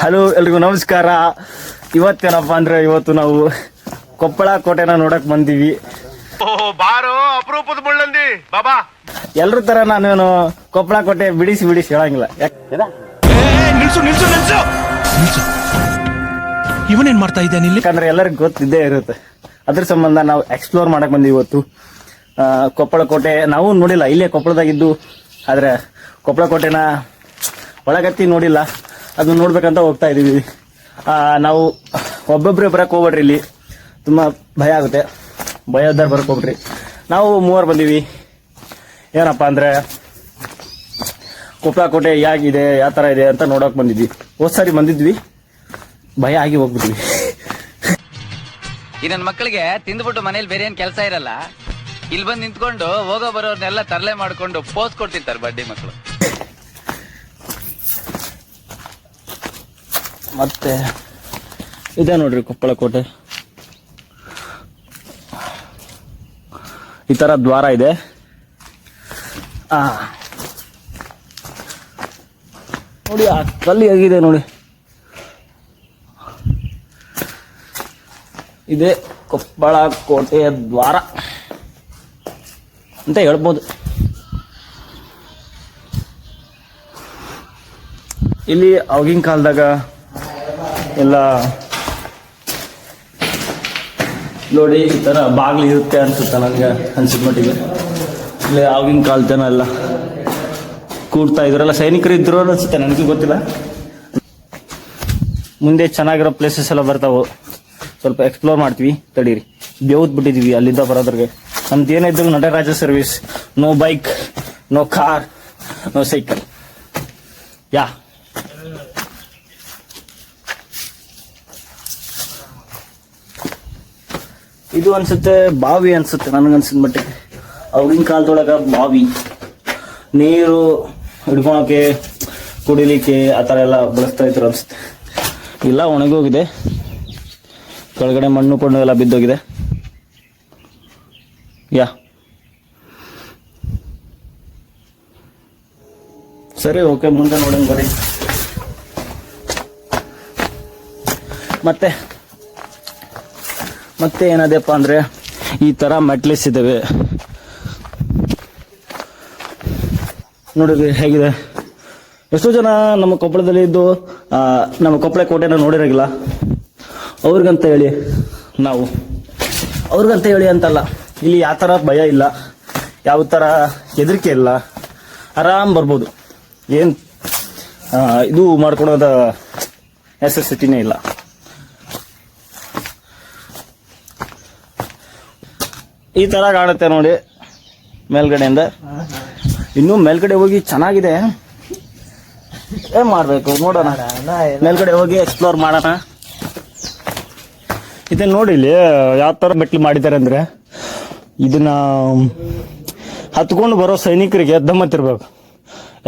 Hello ಎಲ್ರಿಗೂ ನಮಸ್ಕಾರ. ಇವತ್ತೇನಪ್ಪ ಅಂದ್ರೆ ಇವತ್ತು ನಾವು ಕೊಪ್ಪಳ ಕೋಟೆನ ನೋಡಕ್ ಬಂದೀವಿ. ಬಾರೋ ಅಪರೂಪದ ಮುಳ್ಳಂದಿ ಬಾಬಾ. ಎಲ್ರ ತರ ನಾನೇನು ಕೊಪ್ಪಳ ಕೋಟೆ ಬಿಡಿಸಿ ಹೇಳಂಗಿಲ್ಲ. ಇವನೇನ್ ಮಾಡ್ತಾ ಇದ್ದಾನೆ ಇಲ್ಲಿ? ಯಾಕಂದ್ರೆ ಎಲ್ಲರಿಗೂ ಗೊತ್ತಿದ್ದೇ ಇರುತ್ತೆ. ಅದ್ರ ಸಂಬಂಧ ನಾವು ಎಕ್ಸ್ಪ್ಲೋರ್ ಮಾಡಕ್ ಬಂದೀವಿ ಇವತ್ತು. ಕೊಪ್ಪಳ ಕೋಟೆ ನಾವು ನೋಡಿಲ್ಲ, ಇಲ್ಲೇ ಕೊಪ್ಪಳದಾಗಿದ್ದು. ಆದ್ರೆ ಕೊಪ್ಪಳ ಕೋಟೆನ ಒಳಗತ್ತಿ ನೋಡಿಲ್ಲ, ಅದನ್ನ ನೋಡ್ಬೇಕಂತ ಹೋಗ್ತಾ ಇದೀವಿ. ನಾವು ಒಬ್ಬೊಬ್ರೆ ಬರಕ್ ಹೋಗ್ಬೇಡ್ರಿ, ಇಲ್ಲಿ ತುಂಬಾ ಭಯ ಆಗುತ್ತೆ. ಭಯದಾರ ಬರಕ್ ಹೋಗ್ಬಿಡ್ರಿ. ನಾವು 3 ಬಂದೀವಿ. ಏನಪ್ಪ ಅಂದ್ರೆ ಕೊಪ್ಪಳ ಕೋಟೆ ಹೇಗಿದೆ, ಯಾವ ತರ ಇದೆ ಅಂತ ನೋಡಕ್ ಬಂದಿದ್ವಿ. ಹೋದ್ಸಾರಿ ಬಂದಿದ್ವಿ, ಭಯ ಆಗಿ ಹೋಗ್ಬಿಟ್ವಿ. ಈ ನನ್ನ ಮಕ್ಕಳಿಗೆ ತಿಂದ್ಬಿಟ್ಟು ಮನೇಲಿ ಬೇರೆ ಏನ್ ಕೆಲಸ ಇರಲ್ಲ, ಇಲ್ಲಿ ಬಂದು ನಿಂತ್ಕೊಂಡು ಹೋಗೋ ಬರೋರ್ನೆಲ್ಲ ತರಲೆ ಮಾಡ್ಕೊಂಡು ಪೋಸ್ ಕೊಡ್ತಿರ್ತಾರೆ ಬಡ್ಡಿ ಮಕ್ಕಳು. ಮತ್ತೆ ಇದೆ ನೋಡ್ರಿ ಕೊಪ್ಪಳ ಕೋಟೆ. ಈ ತರ ದ್ವಾರ ಇದೆ. ನೋಡಿ ಆ ಕಲ್ಲಿ ಹೇಗಿದೆ ನೋಡಿ. ಇದೆ ಕೊಪ್ಪಳ ಕೋಟೆಯ ದ್ವಾರ ಅಂತ ಹೇಳ್ಬೋದು. ಇಲ್ಲಿ ಆಗಿನ ಕಾಲದಾಗ ಎಲ್ಲ ನೋಡಿ ಈ ತರ ಬಾಗ್ಲು ಇರುತ್ತೆ ಅನ್ಸುತ್ತೆ ನನಗೆ, ಅನ್ಸಿದ ಮಟ್ಟಿಗೆ. ಇಲ್ಲಿ ಆಗಿನ ಕಾಲ ಜನ ಎಲ್ಲ ಕೂಡ್ತಾ ಇದ್ರಲ್ಲ, ಸೈನಿಕರು ಇದ್ರು ಅನ್ಸುತ್ತೆ, ನನಗೆ ಗೊತ್ತಿಲ್ಲ. ಮುಂದೆ ಚೆನ್ನಾಗಿರೋ ಪ್ಲೇಸಸ್ ಎಲ್ಲ ಬರ್ತಾವು, ಸ್ವಲ್ಪ ಎಕ್ಸ್ಪ್ಲೋರ್ ಮಾಡ್ತೀವಿ. ತಡೀರಿ, ಬೇವ್ದು ಬಿಟ್ಟಿದೀವಿ ಅಲ್ಲಿಂದ ಬರೋದ್ರಿಗೆ. ನಮ್ದು ಏನಿದ್ರು Nataraja service. No bike, no car, no cycle. Yeah ಇದು ಅನ್ಸುತ್ತೆ ಬಾವಿ ಅನ್ಸುತ್ತೆ ನನಗನ್ಸಿದ ಮಟ್ಟಿಗೆ. ಅವಾಗಿನ ಕಾಲದೊಳಗ ಬಾವಿ ನೀರು ಹಿಡ್ಕೊಳಕ್ಕೆ, ಕುಡಿಲಿಕ್ಕೆ ಆ ಥರ ಎಲ್ಲ ಬಳಸ್ತಾ ಇದ್ರು ಅನ್ಸುತ್ತೆ. ಇಲ್ಲ, ಒಣಗೋಗಿದೆ, ಕೆಳಗಡೆ ಮಣ್ಣು ಕೊಂಡು ಎಲ್ಲ ಬಿದ್ದೋಗಿದೆ. ಯಾ ಸರಿ, ಓಕೆ, ಮುಂದೆ ನೋಡೋಣ ಬರೀ. ಮತ್ತೆ ಏನದಪ್ಪ ಅಂದ್ರೆ ಈ ತರ ಮೆಟ್ಲಿಸ್ ಇದಾವೆ ನೋಡಿದ್ರಿ ಹೇಗಿದೆ. ಎಷ್ಟೋ ಜನ ನಮ್ಮ ಕೊಪ್ಪಳದಲ್ಲಿ ಇದ್ದು ನಮ್ಮ ಕೊಪ್ಪಳ ಕೋಟೆನ ನೋಡಿರಂಗಿಲ್ಲ. ಅವ್ರಿಗಂತ ಹೇಳಿ ಅಂತಲ್ಲ, ಇಲ್ಲಿ ಯಾವ ತರ ಭಯ ಇಲ್ಲ, ಯಾವ ತರ ಹೆದರಿಕೆ ಇಲ್ಲ, ಆರಾಮ್ ಬರ್ಬೋದು. ಏನ್ ಇದು ಮಾಡ್ಕೊಳೋದ ನೆಸೆಸಿಟಿನೇ ಇಲ್ಲ. ಈ ತರ ಕಾಣುತ್ತೆ ನೋಡಿ ಮೇಲ್ಗಡೆಯಿಂದ. ಇನ್ನು ಮೇಲ್ಗಡೆ ಹೋಗಿ ಚೆನ್ನಾಗಿದೆ, ಏನ್ ಮಾಡ್ಬೇಕು ನೋಡೋಣ. ಮೇಲ್ಗಡೆ ಹೋಗಿ ಎಕ್ಸ್ಪ್ಲೋರ್ ಮಾಡೋಣ. ಇದನ್ನ ನೋಡಿ, ಇಲ್ಲಿ ಯಾವ ತರ ಮೆಟ್ಲು ಮಾಡಿದ್ದಾರೆ ಅಂದ್ರೆ, ಇದನ್ನ ಹತ್ಕೊಂಡು ಬರೋ ಸೈನಿಕರಿಗೆ ದಮ್ಮತ್ತಿರ್ಬೇಕು.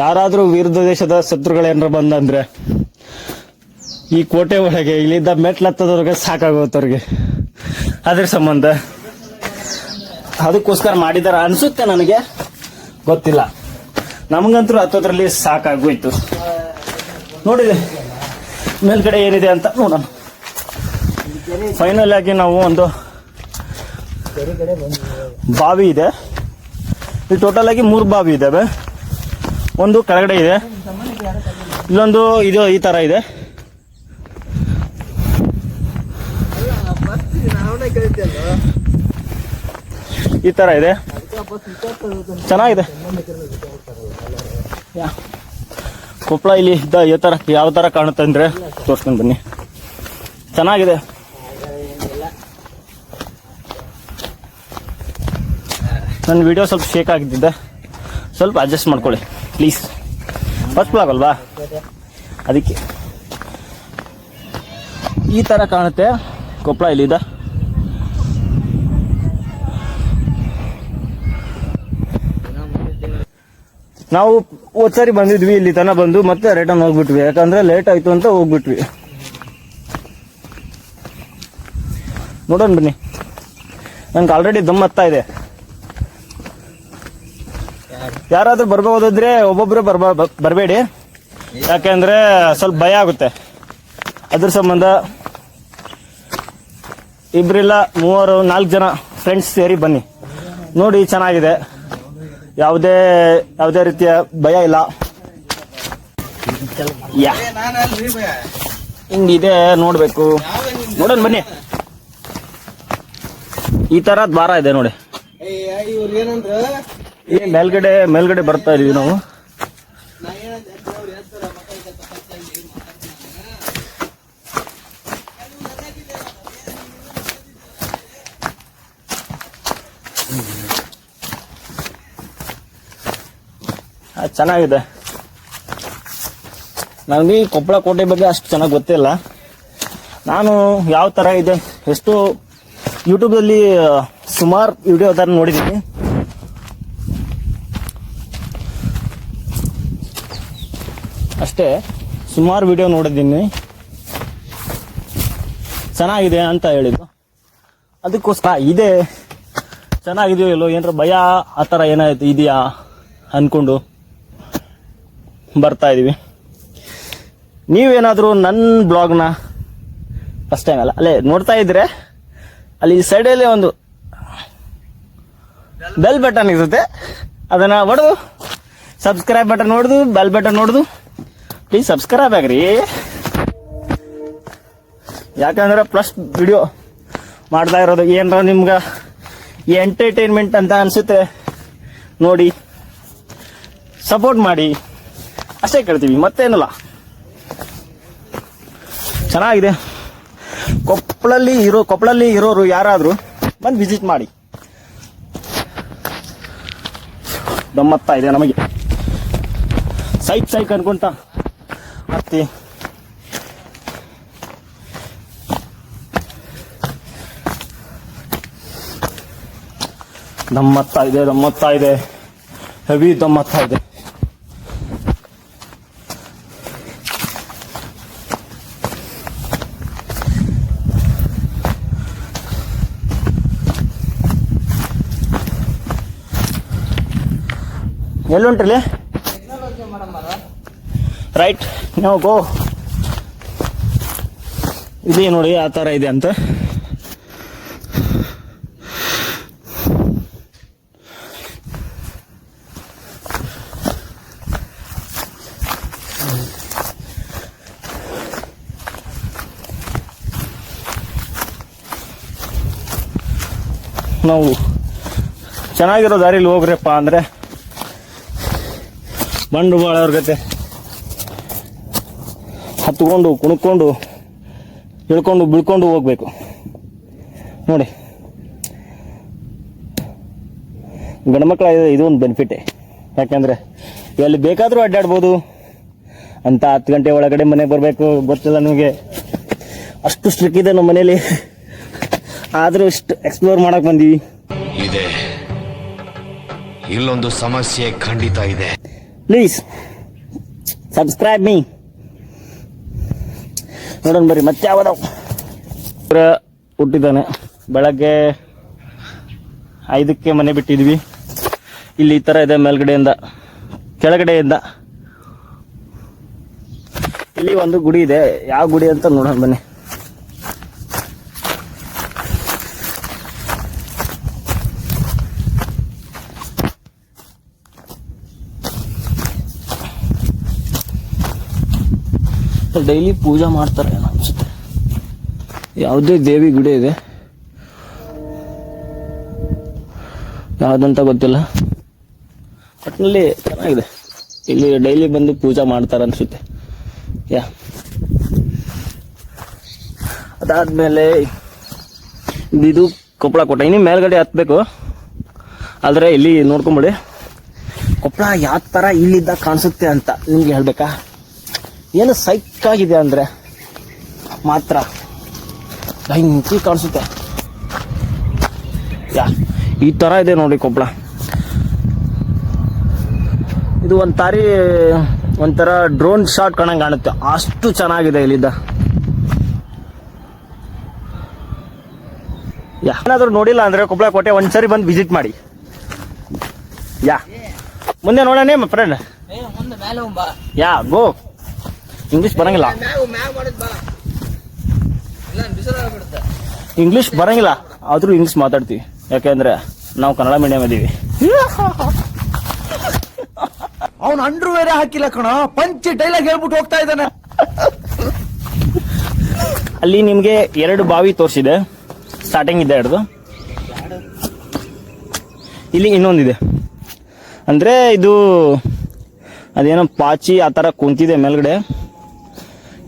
ಯಾರಾದ್ರೂ ವಿರುದ್ಧ ದೇಶದ ಶತ್ರುಗಳೇನಾರ ಬಂದಂದ್ರೆ ಈ ಕೋಟೆ ಒಳಗೆ ಇಲ್ಲಿದ್ದ ಮೆಟ್ಲು ಹತ್ತದವ್ರಿಗೆ ಸಾಕಾಗೋತ್ತವ್ರಿಗೆ. ಅದ್ರ ಸಂಬಂಧ ಅದಕ್ಕೋಸ್ಕರ ಮಾಡಿದಾರ ಅನ್ಸುತ್ತೆ, ನನಗೆ ಗೊತ್ತಿಲ್ಲ. ನಮಗಂತೂ ಹತ್ತೋದ್ರಲ್ಲಿ ಸಾಕಾಗೋಯ್ತು. ನೋಡಿದೆ ಮೇಲ್ಗಡೆ ಏನಿದೆ ಅಂತ ನೋಡೋಣ. ಫೈನಲ್ ಆಗಿ ನಾವು ಒಂದು ಬಾವಿ ಇದೆ. ಇಲ್ಲಿ ಟೋಟಲ್ ಆಗಿ 3 ಬಾವಿ ಇದಾವೆ. ಒಂದು ಕೆಳಗಡೆ ಇದೆ, ಇಲ್ಲೊಂದು ಇದು ಈ ತರ ಇದೆ. ಈ ತರ ಇದೆ, ಚೆನ್ನಾಗಿದೆ. ಕೊಪ್ಪಳ ಇಲ್ಲಿ ಯಾವ ತರ ಕಾಣುತ್ತೆ ಅಂದ್ರೆ ತೋರ್ಸ್ಕೊಂಡು ಬನ್ನಿ. ಚೆನ್ನಾಗಿದೆ. ನನ್ನ ವಿಡಿಯೋ ಸ್ವಲ್ಪ ಶೇಕ್ ಆಗಿದ್ದಿದ್ದೆ, ಸ್ವಲ್ಪ ಅಡ್ಜಸ್ಟ್ ಮಾಡ್ಕೊಳ್ಳಿ ಪ್ಲೀಸ್. ಫಸ್ಟ್ ಬ್ಲಾಗ್ ಅಲ್ವಾ, ಅದಕ್ಕೆ ಈ ತರ ಕಾಣುತ್ತೆ ಕೊಪ್ಪಳ ಇಲ್ಲಿದ್ದ. ನಾವು ಒಂದ್ಸರಿ ಬಂದಿದ್ವಿ, ಇಲ್ಲಿ ತನ ಬಂದು ಮತ್ತೆ ರಿಟರ್ನ್ ಹೋಗ್ಬಿಟ್ವಿ. ಯಾಕಂದ್ರೆ ಲೇಟ್ ಆಯ್ತು ಅಂತ ಹೋಗ್ಬಿಟ್ವಿ. ನೋಡೋಣ ಬನ್ನಿ. ನನ್ಗೆ ಆಲ್ರೆಡಿ ದಮ್ ಹತ್ತಾ ಇದೆ. ಯಾರಾದ್ರೂ ಬರ್ಬೋದಿದ್ರೆ ಒಬ್ಬೊಬ್ರು ಬರಬೇಡಿ, ಯಾಕೆಂದ್ರೆ ಸ್ವಲ್ಪ ಭಯ ಆಗುತ್ತೆ. ಅದ್ರ ಸಂಬಂಧ ಇಬ್ಬರಿಲ್ಲ 4 ಜನ ಫ್ರೆಂಡ್ಸ್ ಸೇರಿ ಬನ್ನಿ ನೋಡಿ. ಚೆನ್ನಾಗಿದೆ, ಯಾವುದೇ ರೀತಿಯ ಭಯ ಇಲ್ಲ. ಯಾ ಹಿಂಗಿದೆ ನೋಡ್ಬೇಕು. ನೋಡೋಣ ಬನ್ನಿ. ಈ ತರ ದ್ವಾರ ಇದೆ ನೋಡಿ. ಈ ಮೇಲ್ಗಡೆ ಬರ್ತಾ ಇದೀವಿ ನಾವು. ಚೆನ್ನಾಗಿದೆ. ನನಗೆ ಈ ಕೊಪ್ಪಳ ಕೋಟೆ ಬಗ್ಗೆ ಅಷ್ಟು ಚೆನ್ನಾಗಿ ಗೊತ್ತಿಲ್ಲ. ನಾನು ಯಾವ ತರ ಇದೆ ಎಷ್ಟು ಯೂಟ್ಯೂಬಲ್ಲಿ ಸುಮಾರು ವಿಡಿಯೋ ತರ ನೋಡಿದ್ದೀನಿ. ಅಷ್ಟೇ, ಸುಮಾರು ವಿಡಿಯೋ ನೋಡಿದ್ದೀನಿ. ಚೆನ್ನಾಗಿದೆ ಅಂತ ಹೇಳಿದ್ರು, ಅದಕ್ಕೋಸ್ಕರ ಇದೆ. ಚೆನ್ನಾಗಿದೆಯೋ ಇಲ್ಲೋ ಏನಾರ ಭಯ ಆ ಥರ ಏನಾಯ್ತು ಇದೆಯಾ ಅಂದ್ಕೊಂಡು ಬರ್ತಾ ಇದೀವಿ. ನೀವೇನಾದರೂ ನನ್ನ ಬ್ಲಾಗ್ನ ಫಸ್ಟ್ ಟೈಮ್ ಅಲ್ಲೇ ನೋಡ್ತಾ ಇದ್ರೆ ಅಲ್ಲಿ ಸೈಡಲ್ಲಿ ಒಂದು ಬೆಲ್ ಬಟನ್ ಇರುತ್ತೆ, ಅದನ್ನ ಹೊಡೆದು ಸಬ್ಸ್ಕ್ರೈಬ್ ಬಟನ್ ನೋಡ್ದು ಬೆಲ್ ಬಟನ್ ನೋಡ್ದು ಪ್ಲೀಸ್ ಸಬ್ಸ್ಕ್ರೈಬ್ ಆಗ್ರಿ. ಯಾಕಂದ್ರೆ ಪ್ಲಸ್ ವಿಡಿಯೋ ಮಾಡ್ತಾ ಇರೋದು ಏನಾರ ನಿಮ್ಗೆ ಎಂಟರ್ಟೈನ್ಮೆಂಟ್ ಅಂತ ಅನ್ಸುತ್ತೆ ನೋಡಿ, ಸಪೋರ್ಟ್ ಮಾಡಿ ಅಷ್ಟೇ ಕೇಳ್ತೀವಿ, ಮತ್ತೇನಲ್ಲ. ಚೆನ್ನಾಗಿದೆ. ಕೊಪ್ಪಳಲ್ಲಿ ಇರೋರು ಯಾರಾದರೂ ಬಂದು ವಿಸಿಟ್ ಮಾಡಿ. ಗಮ್ಮತ್ತಾ ಇದೆ ನಮಗೆ. ಸೈಕ್ ಅನ್ಕೊಂತ ಮತ್ತೆ ದಮ್ಮತ್ತಾ ಇದೆ ಹೆವಿ ದಮ್ಮತ್ತಾ ಇದೆ. ಎಲ್ಲುಂಟ್ರಲ್ಲಿ ರೈಟ್ ನಾವು ಗೋ. ಇದೆ ನೋಡಿ ಆ ಥರ ಇದೆ ಅಂತ. ನಾವು ಚೆನ್ನಾಗಿರೋ ದಾರಿಲಿ ಹೋಗ್ರಪ್ಪ ಅಂದ್ರೆ ಬಂಡವಾಳವ್ರ ಗತೆ ಹತ್ಕೊಂಡು ಕುಣ್ಕೊಂಡು ಇಳ್ಕೊಂಡು ಬೀಳ್ಕೊಂಡು ಹೋಗ್ಬೇಕು ನೋಡಿ. ಗಂಡ್ಮಕ್ಳ ಇದು ಒಂದು ಬೆನಿಫಿಟೇ, ಯಾಕಂದ್ರೆ ಎಲ್ಲಿ ಬೇಕಾದರೂ ಅಡ್ಡಾಡ್ಬೋದು ಅಂತ. 10 ಗಂಟೆ ಒಳಗಡೆ ಮನೆಗೆ ಬರಬೇಕು, ಗೊತ್ತಿಲ್ಲ ನಿಮಗೆ, ಅಷ್ಟು ಸ್ಟ್ರಿಕ್ ಇದೆ ನಮ್ಮ ಮನೇಲಿ. ಆದರೂ ಇಷ್ಟು ಎಕ್ಸ್ಪ್ಲೋರ್ ಮಾಡಕ್ ಬಂದೀವಿ. ಇದೆ, ಇಲ್ಲೊಂದು ಸಮಸ್ಯೆ ಖಂಡಿತ ಇದೆ. Please subscribe me. ನೋಡೋಣ ಬರ್ರಿ ಮತ್ತೆ ಯಾವ್ದಾವ್ ಹುಟ್ಟಿದ್ದಾನೆ. ಬೆಳಗ್ಗೆ 5ಕ್ಕೆ ಮನೆ ಬಿಟ್ಟಿದ್ವಿ. ಇಲ್ಲಿ ಈ ಥರ ಇದೆ ಮೇಲ್ಗಡೆಯಿಂದ ಕೆಳಗಡೆಯಿಂದ. ಇಲ್ಲಿ ಒಂದು ಗುಡಿ ಇದೆ, ಯಾವ ಗುಡಿ ಅಂತ ನೋಡೋಣ ಬನ್ನಿ. ಡೈಲಿ ಪೂಜೆ ಮಾಡ್ತಾರೆ ಅನ್ಸುತ್ತೆ. ಯಾವುದೇ ದೇವಿ ಗುಡಿ ಇದೆ, ಯಾವುದಂತ ಗೊತ್ತಿಲ್ಲ, ಒಟ್ಟಿನಲ್ಲಿ ಚೆನ್ನಾಗಿದೆ. ಇಲ್ಲಿ ಡೈಲಿ ಬಂದು ಪೂಜೆ ಮಾಡ್ತಾರೆ ಅನ್ಸುತ್ತೆ. ಯಾ ಅದಾದ್ಮೇಲೆ ಇದು ಕೊಪ್ಪಳ ಕೋಟೆ. ಇನ್ನು ಮೇಲ್ಗಡೆ ಹತ್ಬೇಕು, ಆದರೆ ಇಲ್ಲಿ ನೋಡ್ಕೊಂಬಿಡಿ ಕೊಪ್ಪಳ ಯಾವ ಥರ ಇಲ್ಲಿದ್ದ ಕಾಣಿಸುತ್ತೆ ಅಂತ ನಿಮ್ಗೆ ಹೇಳ್ಬೇಕಾ. ಏನು ಸೈಕಾಗಿದೆ ಅಂದರೆ ಮಾತ್ರ ಬೆಂಕಿ ಕಾಣಿಸುತ್ತೆ. ಈ ಥರ ಇದೆ ನೋಡಿ ಕೊಪ್ಪಳ. ಇದು ಒಂಥರ ಡ್ರೋನ್ ಶಾಟ್ ಕಾಣಂಗೆ ಕಾಣುತ್ತೆ, ಅಷ್ಟು ಚೆನ್ನಾಗಿದೆ ಇಲ್ಲಿದ್ದ. ಏನಾದರೂ ನೋಡಿಲ್ಲ ಅಂದರೆ ಕೊಪ್ಪಳ ಕೋಟೆ ಒಂದ್ಸರಿ ಬಂದು ವಿಸಿಟ್ ಮಾಡಿ. ಮುಂದೆ ನೋಡೋಣ ಫ್ರೆಂಡ್. ಗೋ. ಇಂಗ್ಲಿಷ್ ಬರಂಗಿಲ್ಲ. ಇಂಗ್ಲೀಷ್ ಬರಂಗಿಲ್ಲ, ಆದ್ರೂ ಇಂಗ್ಲೀಷ್ ಮಾತಾಡ್ತೀವಿ, ಯಾಕೆಂದ್ರೆ ನಾವು ಕನ್ನಡ ಮೀಡಿಯಂ ಇದೀವಿ. ಅವ್ನು ಅಂಡ್ರು ಬೇರೆ ಹಾಕಿಲ್ಲ ಕಣ, ಪಂಚ್ ಡೈಲಾಗ್ ಹೇಳ್ಬಿಟ್ಟು ಹೋಗ್ತಾ ಇದ್ದಾನೆ. ಅಲ್ಲಿ ನಿಮ್ಗೆ 2 ಬಾವಿ ತೋರಿಸಿದೆ, ಸ್ಟಾರ್ಟಿಂಗ್ ಇದೆ 2. ಇಲ್ಲಿ ಇನ್ನೊಂದಿದೆ, ಅಂದ್ರೆ ಇದು ಅದೇನೋ ಪಾಚಿ ಆ ಥರ ಕುಂತಿದೆ ಮೇಲ್ಗಡೆ.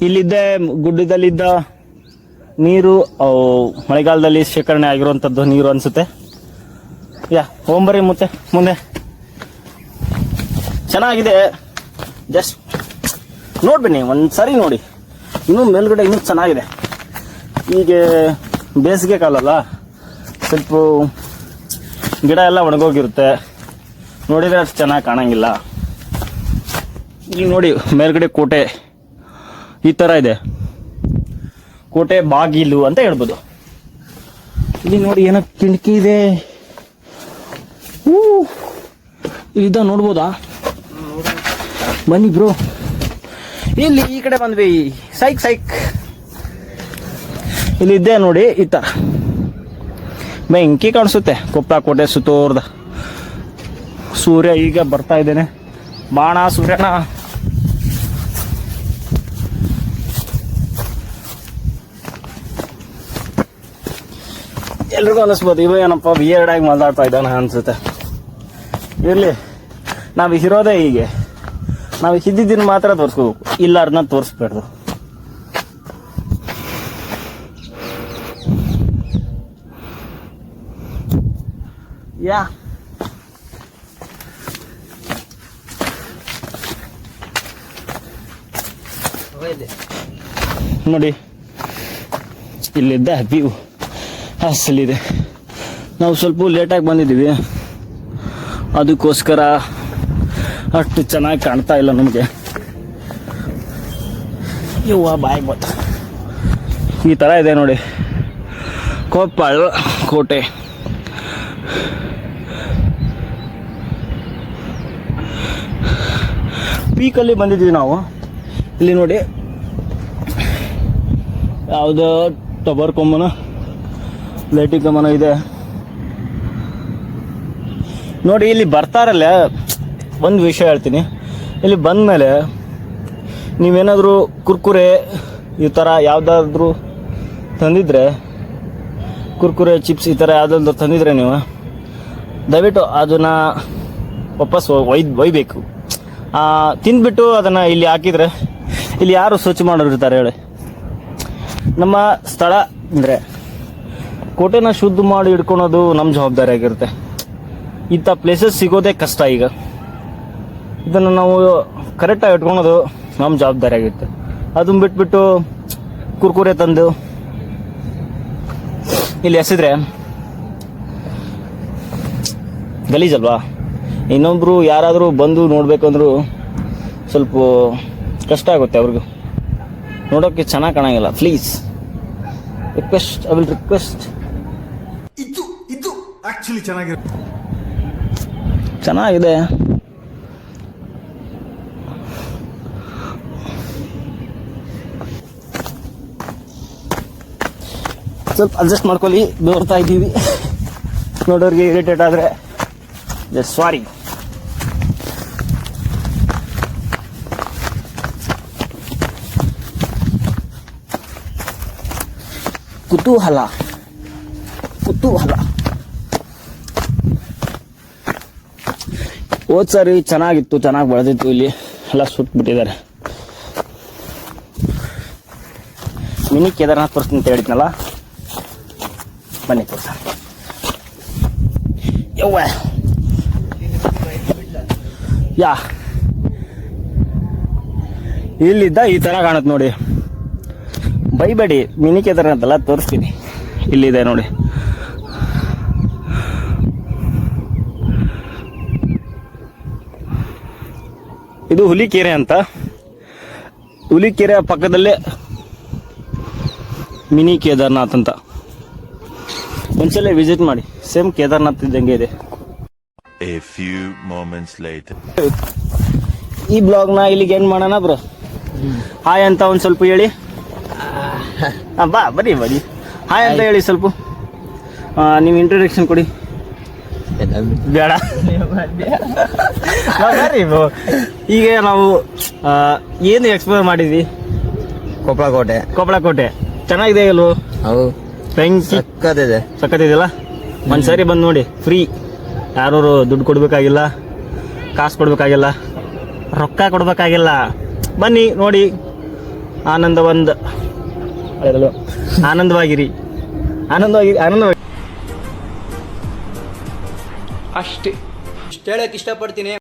ಇಲ್ಲಿದ್ದೆ ಗುಡ್ಡದಲ್ಲಿದ್ದ ನೀರು ಮಳೆಗಾಲದಲ್ಲಿ ಶೇಖರಣೆ ಆಗಿರುವಂಥದ್ದು ನೀರು ಅನ್ಸುತ್ತೆ. ಹೋಗ್ಬರ್ರಿ ಮುಂದೆ ಚೆನ್ನಾಗಿದೆ, ಜಸ್ಟ್ ನೋಡ್ಬನ್ನಿ ಒಂದ್ಸರಿ ನೋಡಿ. ಇನ್ನೂ ಮೇಲ್ಗಡೆ ಇನ್ನೂ ಚೆನ್ನಾಗಿದೆ. ಈಗ ಬೇಸಿಗೆ ಕಾಲಲ್ಲ, ಸ್ವಲ್ಪ ಗಿಡ ಎಲ್ಲ ಒಣಗೋಗಿರುತ್ತೆ, ನೋಡಿದ್ರೆ ಅಷ್ಟು ಚೆನ್ನಾಗಿ ಕಾಣಂಗಿಲ್ಲ. ಈಗ ನೋಡಿ ಮೇಲ್ಗಡೆ ಕೋಟೆ ಈ ಥರ ಇದೆ, ಕೋಟೆ ಬಾಗಿಲು ಅಂತ ಹೇಳ್ಬೋದು. ಇಲ್ಲಿ ನೋಡಿ ಏನೋ ಕಿಟಕಿ ಇದೆ, ಇಲ್ಲಿದ್ದ ನೋಡ್ಬೋದಾ? ಬನ್ನಿ ಬ್ರೋ, ಇಲ್ಲಿ ಈ ಕಡೆ ಬಂದ್ವಿ. ಸೈಕ್ ಇಲ್ಲಿದ್ದೆ ನೋಡಿ, ಈ ಥರ ಬೆಂಕಿ ಕಾಣಿಸುತ್ತೆ. ಕೊಪ್ಪ ಕೋಟೆ ಸುತ್ತೋರ್ದ ಸೂರ್ಯ ಈಗ ಬರ್ತಾ ಇದ್ದೇನೆ, ಬಾಣ ಸೂರ್ಯನ. ಎಲ್ರಿಗೂ ಅನ್ನಿಸ್ಬೋದು ಇವ ಏನಪ್ಪ ವಿಯರ್ಡ್ ಆಗಿ ಮಾತಾಡ್ತಾ ಇದ್ದಾನ ಅನ್ಸುತ್ತೆ. ಇರ್ಲಿ, ನಾವು ಇರೋದೇ ಹೀಗೆ, ನಾವು ಇದ್ದಿದ್ದನ್ನು ಮಾತ್ರ ತೋರಿಸ್ಕೋಬೇಕು, ಇಲ್ಲ ಅದನ್ನ ತೋರಿಸ್ಬೇಡ್ದು. ನೋಡಿ ಇಲ್ಲಿದ್ದ ವ್ಯೂ ಅಸಲಿದೆ. ನಾವು ಸ್ವಲ್ಪ ಲೇಟಾಗಿ ಬಂದಿದ್ದೀವಿ, ಅದಕ್ಕೋಸ್ಕರ ಅಷ್ಟು ಚೆನ್ನಾಗಿ ಕಾಣ್ತಾ ಇಲ್ಲ ನಮಗೆ. ಬಾಯ್ ಗೊತ್ತ ಈ ಥರ ಇದೆ ನೋಡಿ ಕೊಪ್ಪಳ ಕೋಟೆ. ಪೀಕಲ್ಲಿ ಬಂದಿದ್ದೀವಿ ನಾವು. ಇಲ್ಲಿ ನೋಡಿ ಯಾವುದೋ ಟವರ್ ಕಂಬನ ಲೈಟಿಂಗ್ ಕಂಬನ ಇದೆ ನೋಡಿ. ಇಲ್ಲಿ ಬರ್ತಾರಲ್ಲ, ಒಂದು ವಿಷಯ ಹೇಳ್ತೀನಿ, ಇಲ್ಲಿ ಬಂದಮೇಲೆ ನೀವೇನಾದರೂ ಕುರ್ಕುರೆ ಈ ಥರ ಯಾವುದಾದ್ರೂ ತಂದಿದ್ರೆ, ಕುರ್ಕುರೆ ಚಿಪ್ಸ್ ಈ ಥರ ಯಾವುದಾದ್ರು ತಂದಿದ್ರೆ ನೀವು ದಯವಿಟ್ಟು ಅದನ್ನು ವಾಪಸ್ ಒಯ್ಬೇಕು. ತಿಂದ್ಬಿಟ್ಟು ಅದನ್ನು ಇಲ್ಲಿ ಹಾಕಿದರೆ ಇಲ್ಲಿ ಯಾರು ಸ್ವಚ್ಛ ಮಾಡೋರು ಇರ್ತಾರೆ ಹೇಳಿ? ನಮ್ಮ ಸ್ಥಳ ಅಂದರೆ ಕೋಟೆನ ಶುದ್ಧ ಮಾಡಿ ಇಟ್ಕೊಳೋದು ನಮ್ಮ ಜವಾಬ್ದಾರಿ ಆಗಿರುತ್ತೆ. ಇಂಥ ಪ್ಲೇಸಸ್ ಸಿಗೋದೇ ಕಷ್ಟ. ಈಗ ಇದನ್ನು ನಾವು ಕರೆಕ್ಟಾಗಿ ಇಟ್ಕೊಳೋದು ನಮ್ಮ ಜವಾಬ್ದಾರಿ ಆಗಿರುತ್ತೆ. ಅದನ್ನ ಬಿಟ್ಬಿಟ್ಟು ಕುರ್ಕುರೆ ತಂದು ಇಲ್ಲಿ ಎಸೆದ್ರೆ ಗಲೀಜಲ್ವಾ? ಇನ್ನೊಬ್ರು ಯಾರಾದರೂ ಬಂದು ನೋಡ್ಬೇಕಂದ್ರೂ ಸ್ವಲ್ಪ ಕಷ್ಟ ಆಗುತ್ತೆ ಅವ್ರಿಗೂ, ನೋಡೋಕ್ಕೆ ಚೆನ್ನಾಗಿ ಕಾಣಂಗಿಲ್ಲ. Please request, I will request. ಇದು ಆಕ್ಚುಲಿ ಚೆನ್ನಾಗಿದೆ. ಸ್ವಲ್ಪ ಅಡ್ಜಸ್ಟ್ ಮಾಡ್ಕೊಳ್ಳಿ, ನೋಡ್ತಾ ಇದ್ದೀವಿ. ನೋಡೋರಿಗೆ ಇರಿಟೇಟ್ ಆದರೆ ಜಸ್ಟ್ ಸಾರಿ. ಕುತೂಹಲ ಹೋದ್ ಸಾರಿ ಚೆನ್ನಾಗಿತ್ತು, ಚೆನ್ನಾಗಿ ಬೆಳೆದಿತ್ತು. ಇಲ್ಲಿ ಎಲ್ಲ ಸುಟ್ಬಿಟ್ಟಿದ್ದಾರೆ. ಮಿನಿ ಕೇದಾರ್ನಾಥ್ ತೋರಿಸ್ತೀನಿ ಅಂತ ಹೇಳಿದ್ನಲ್ಲ, ಬನ್ನಿ ತೋರ್ಸ. ಇಲ್ಲಿದ್ದ ಈ ತರ ಕಾಣುತ್ತೆ ನೋಡಿ. ಬೈಬೇಡಿ, ಮಿನಿ ಕೇದಾರ್ನಾಥ್ ಅಲ್ಲ, ತೋರಿಸ್ತೀನಿ. ಇಲ್ಲಿದೆ ನೋಡಿ. ಇದು ಹುಲಿಕೆರೆ ಅಂತ. ಹುಲಿಕೆರೆ ಪಕ್ಕದಲ್ಲೇ ಮಿನಿ ಕೇದಾರ್ನಾಥ್ ಅಂತ. ಒಂದ್ಸಲ ವಿಸಿಟ್ ಮಾಡಿ, ಸೇಮ್ ಕೇದಾರ್ನಾಥ್ ಇದ್ದಂಗೆ ಇದೆ. A few moments later. ಈ ಬ್ಲಾಗ್ನ ಇಲ್ಲಿಗೆ ಏನ್ ಮಾಡೋಣ ಬ್ರೋ? ಹಾಯ್ ಅಂತ ಒಂದ್ ಸ್ವಲ್ಪ ಹೇಳಿ. ಬಾ ಬನ್ನಿ ಬನ್ನಿ ಹಾಯ್ ಅಂತ ಹೇಳಿ ಸ್ವಲ್ಪ ನೀವು ಇಂಟ್ರೊಡಕ್ಷನ್ ಕೊಡಿ. ಬೇಡ ಬರ್ರಿ ಈಗ ನಾವು ಏನು ಎಕ್ಸ್ಪ್ಲೋರ್ ಮಾಡಿದ್ವಿ? ಕೊಪ್ಪಳ ಕೋಟೆ ಚೆನ್ನಾಗಿದೆ ಅಲ್ವೋ? ಅವು ಬೆಂಕಿ ಸಕ್ಕತ್ತಿದೆ. ಸಕ್ಕತ್ತಿದೆಯಲ್ಲ? ಒಂದ್ಸರಿ ಬಂದು ನೋಡಿ, ಫ್ರೀ. ಯಾರು ದುಡ್ಡು ಕೊಡ್ಬೇಕಾಗಿಲ್ಲ, ಕಾಸು ಕೊಡ್ಬೇಕಾಗಿಲ್ಲ, ರೊಕ್ಕ ಕೊಡ್ಬೇಕಾಗಿಲ್ಲ. ಬನ್ನಿ ನೋಡಿ, ಆನಂದವಾಗಿರಿ. ಅಷ್ಟೇ. ಇಷ್ಟು ಹೇಳಕ್ ಇಷ್ಟಪಡ್ತೀನಿ.